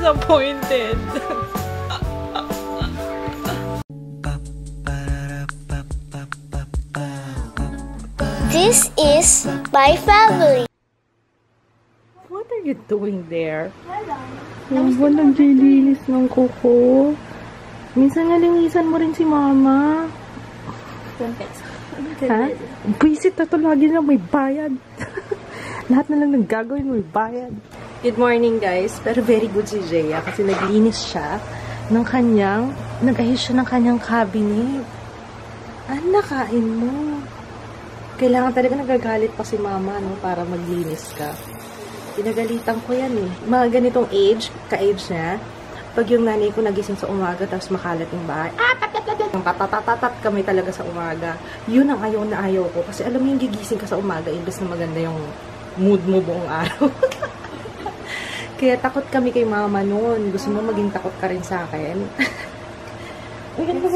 disappointed. This is my family. What are you doing there? Walang nililinis ng kuko. Minsan nalinisan mo rin si mama. Ha? Visit na to lagi na may bayad. Lahat na lang ng gagawin may bayad. Good morning guys. Pero very good si Jaya kasi naglinis siya ng kanyang, nag-ayos siya ng kanyang cabinet. Ano nakain mo? Kailangan talaga nagagalit pa si mama, no, para maglinis ka. Pinagalitan ko yan eh. Mga ganitong age, ka-age niya, pag yung nanay ko nagising sa umaga tapos makalat yung bahay, tatatatat kami talaga sa umaga. Yun ang ayaw na ayaw ko. Kasi alam mo yung gigising ka sa umaga, imbes na maganda yung mood mo buong araw. Kaya takot kami kay mama noon. Gusto mo maging takot ka rin sa akin? Uy, ano ba?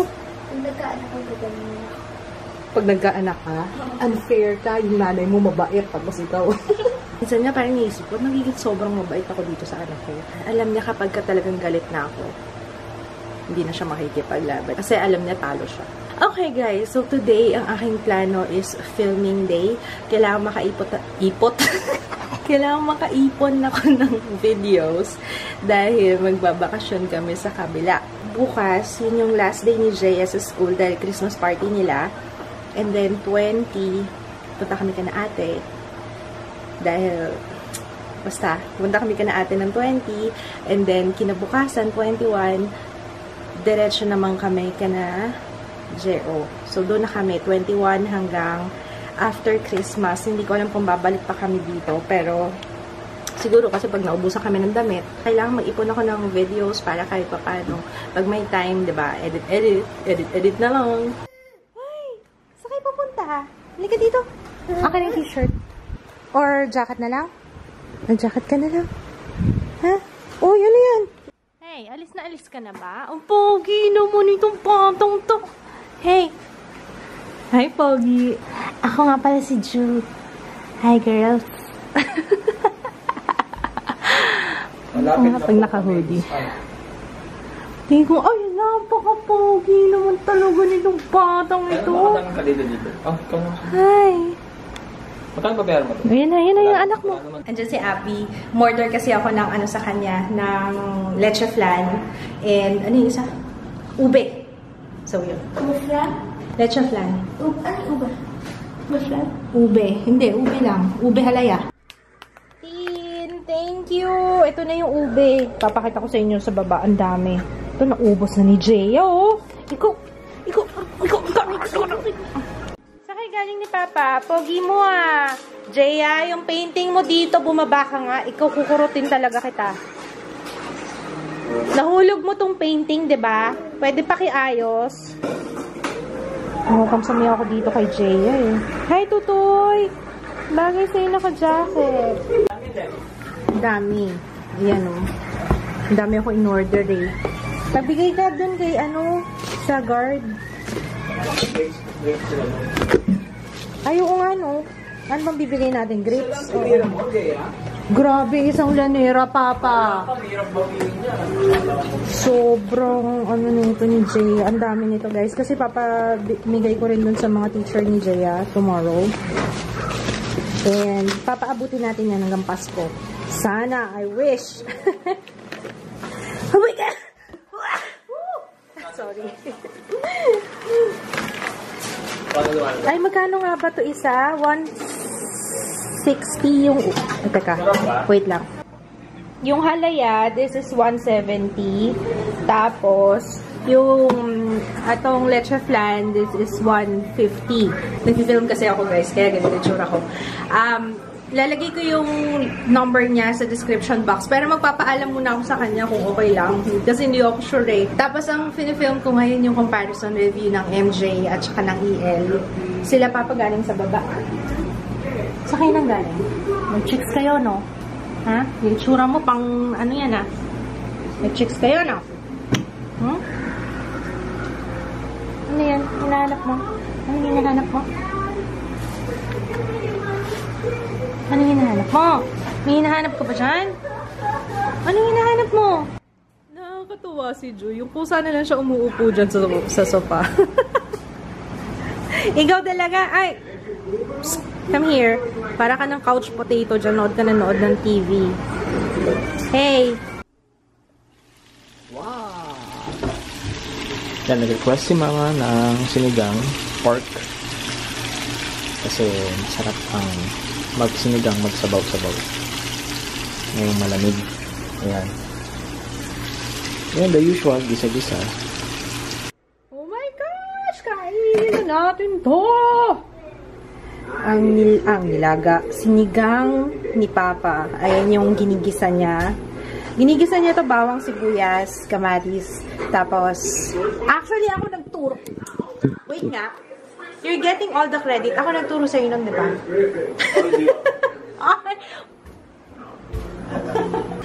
Pag nagkaanak ka, unfair ka, yung nanay mo mabait, tapos ikaw. Minsan niya parang naisip ko, magiging sobrang mabait ako dito sa anak ko. Alam niya kapag ka talagang galit na ako, hindi na siya makikipaglaban. Kasi alam niya talo siya. Okay guys, so today, ang aking plano is filming day. Kailangan Kailangan makaipon ako ng videos dahil magbabakasyon kami sa kabila. Bukas, yun yung last day ni Jay sa school dahil Christmas party nila. And then, 20, punta kami ka na ate. Dahil, basta, punta kami ka na ate ng 20. And then, kinabukasan, 21, diretso naman kami ka na JO. So, doon na kami, 21 hanggang after Christmas. Hindi ko alam kung babalik pa kami dito. Pero, siguro kasi pag naubusan kami ng damit, kailangan mag-ipon ako ng videos para kahit pa paano. Pag may time, diba? Edit na lang. Halika dito. Okay na yung t-shirt. Or jacket na lang? Nag-jacket ka na lang? Ha? Oh, yan na yan. Hey, alis ka na ba? Ang pogi naman itong patong to. Hey. Hi, pogi. Ako nga pala si Jude. Hi, girls. Pag naka-hoodie. Tingin ko, ay, napaka-pogi naman talaga nitong batang ito. Makatang ka dito. Oh, ikaw na. Hi. Magkano pa pera mo to? Ayan na yung anak mo. Andiyan si Abby. Mortar kasi ako ng ano sa kanya, ng leche flan. And, ano yung isa? Ube. So, yun. Ube flan? Leche flan. Ano ube? Ube flan? Ube. Hindi, ube lang. Ube halaya. Thank you. Ito na yung ube. Papakita ko sa inyo sa baba. Ang dami. Ito, naubos na ni Jaya, oh. Ikaw. Sakay galing ni Papa. Pogi mo, ah. Jaya, yung painting mo dito, bumaba ka nga. Ikaw, kukurutin talaga kita. Nahulog mo tong painting, diba? Pwede pakiayos. Kamsami ako dito kay Jaya, eh. Hi, Tutoy. Bagay sa'yo naka-jacket. Dami. Ayan, oh. Ang dami ako in-order, eh. Pagbigay ka dun kay, sa guard. Ay, oo nga, no? Ano bang bibigay natin? Grapes? O, grabe, isang lanera, Papa. Sobrang, nito ni Jay. Ang dami nito, guys. Kasi, Papa, bigay ko rin dun sa mga teacher ni Jaya tomorrow. And, papaabutin natin yan hanggang Pasko. Sana, I wish. Oh my God! Sorry. Ay, magkano nga ba ito isa? 160 yung... Teka, wait lang. Yung halaya, this is 170. Tapos, yung atong leche flan, this is 150. Nag-film kasi ako, guys, kaya ganito yung tsura ko. Lalagay ko yung number niya sa description box. Pero magpapaalam muna ako sa kanya kung okay lang. Kasi hindi ako sure eh. Tapos ang film ko ngayon yung comparison review ng MJ at saka ng EL. Sila papagaling sa baba. Sa kayo nang galing? Mag-chicks kayo, no? Ha? Yung tsura mo pang ano yan, ha? Mag-chicks kayo, no? Hmm? Ano yan? Hinahanap mo? Ano yung hinahanap mo? Ano hinahanap mo? May hinahanap ka ba dyan? Ano hinahanap mo? Nakakatuwa si Joy. Yung kung saan na lang siya umuupo dyan sa sofa. Ikaw talaga, ay, psst, come here. Para ka ng couch potato dyan, nood ka na nood ng TV. Hey! Wow! Yan, nag-request si mama ng sinigang pork. Kasi masarap ang magsinigang, magsabaw-sabaw. Ngayong malamig. Ayan. Ayan, the usual, gisa-gisa. Oh my gosh! Kainin na natin to! Ang nilaga. Sinigang ni Papa. Ayan yung ginigisa niya. Ginigisa niya to bawang sibuyas, kamatis, tapos, actually, ako nagturo. Wait nga. You're getting all the credit. Ako nagturo sa'yo nun, di ba?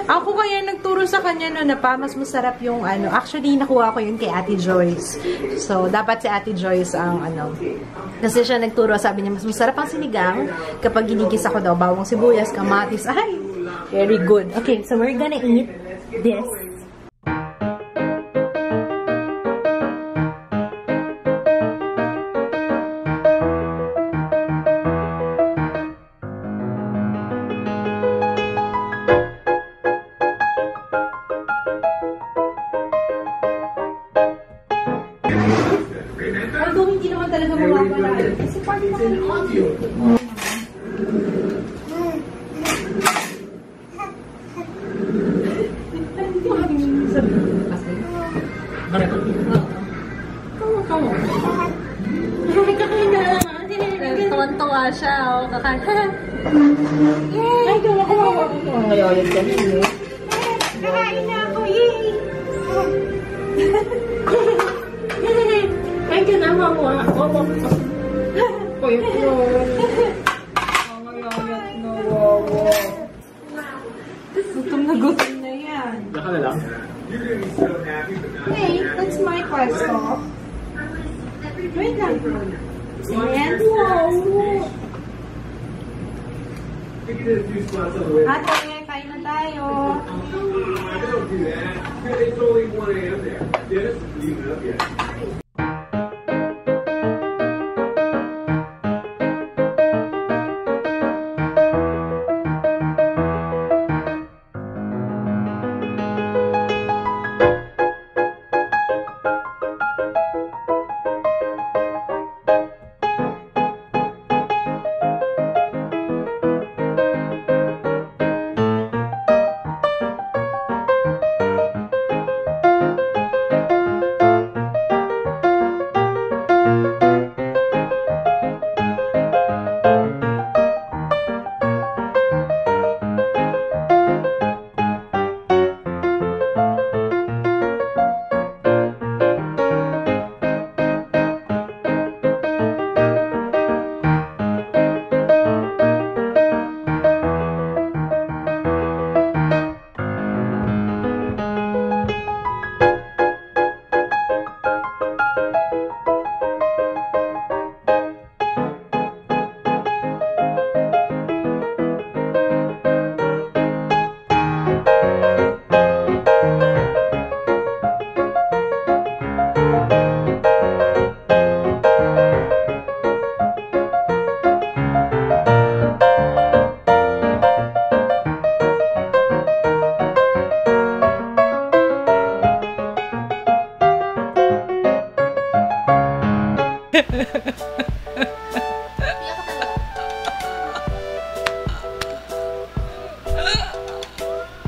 Ako kaya nagturo sa kanya no na pa, mas masarap yung ano. Actually, nakuha ko yun kay Ate Joyce. So, dapat si Ate Joyce ang ano. Kasi siya nagturo, sabi niya, mas masarap ang sinigang kapag ginigisa ko daw bawang sibuyas, kamatis. Ay! Very good. Okay, so we're gonna eat this. Although hindi naman talaga mawawala. Kasi party na kayo. Tawan-tawa siya, o kakain. Yay! Ay, gawa ko. Ngayon ka niyo. Kakain na ako, yay! Ay, ka na, mama. Opo. Puyot mo. Mangayayat na, wawa. Gutom na yan. Baka na lang. Hey, that's my question. Wait lang. Ayan. Wow. Ate, kain na tayo.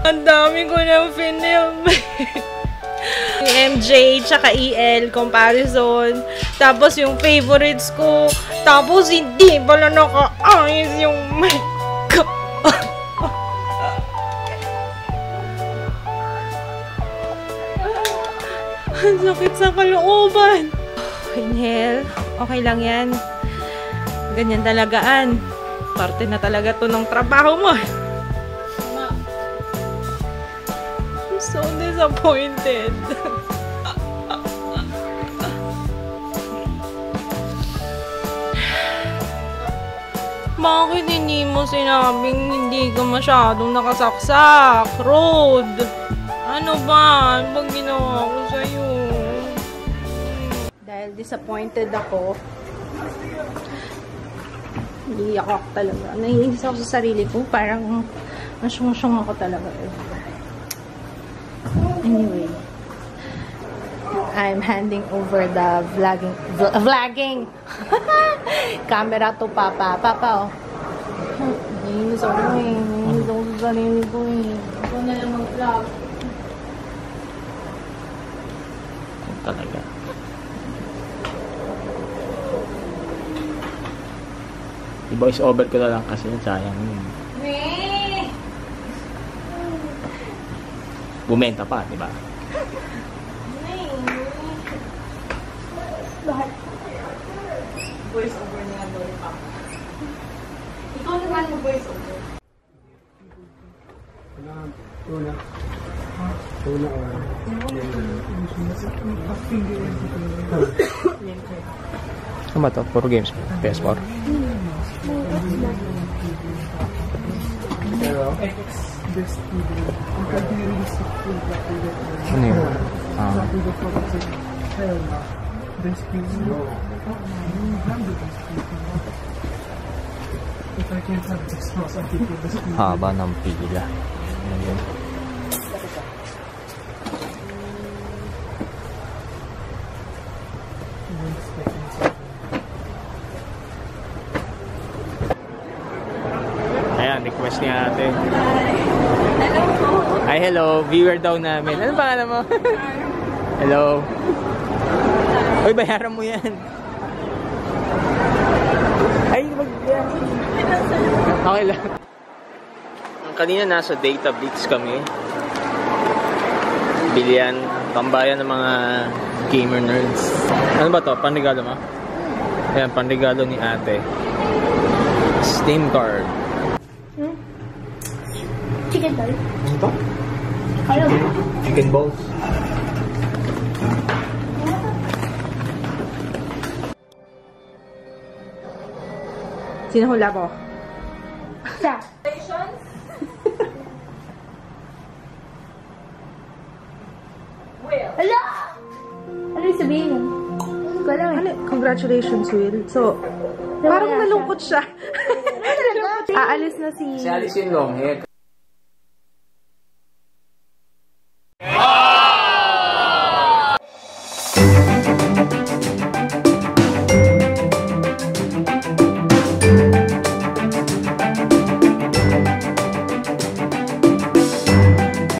Ang dami ko ng film. MJ tsaka EL comparison. Tapos yung favorites ko. Tapos hindi pala naka-ayos yung makeup. Ang sakit sa kalooban. Inhale. Okay lang yan. Ganyan talagaan. Parte na talaga to ng trabaho mo. I'm so disappointed. Bakit hindi mo sinabing hindi ka masyadong nakasaksak? Road. Ano ba? Ano bang ginawa ko sa'yo? Dahil disappointed ako, iiyak ako talaga. Naiinis ako sa sarili ko. Parang nasyong-syong ako talaga. Anyway, I'm handing over the vlogging camera to Papa. Papa, oh. Naiinis ako eh. Naiinis ako sa sarili ko eh. Ako na lang mag-vlog. Talaga. I-voice over ko na lang kasi sayang yun. Bumenta pa, di ba? Voice over na daw yung Papa. Ikaw naman yung voice over. Ano ba ito? Puro games. PS4. Ano yun? Haba ng pila. Ano yun? Ayan, request ni ate. Hi, hello. Viewer daw namin. Ano pangalan mo? Hello. Uy, bayaran mo yan. Ay, okay lang. Kanina nasa Data Blitz kami. Bilian, tambayan ng mga gamer nerds. Ano ba to? Panregalo mo? Ayan, panregalo ni ate. Steam card. Chicken ball. Ano to? Chicken balls. Sino hula ko? Siya. Hala! Ano yung sabihin mo? Ano? Congratulations, Will. So, parang nalungkot siya. Aalis na si... Si Alice yung long hair.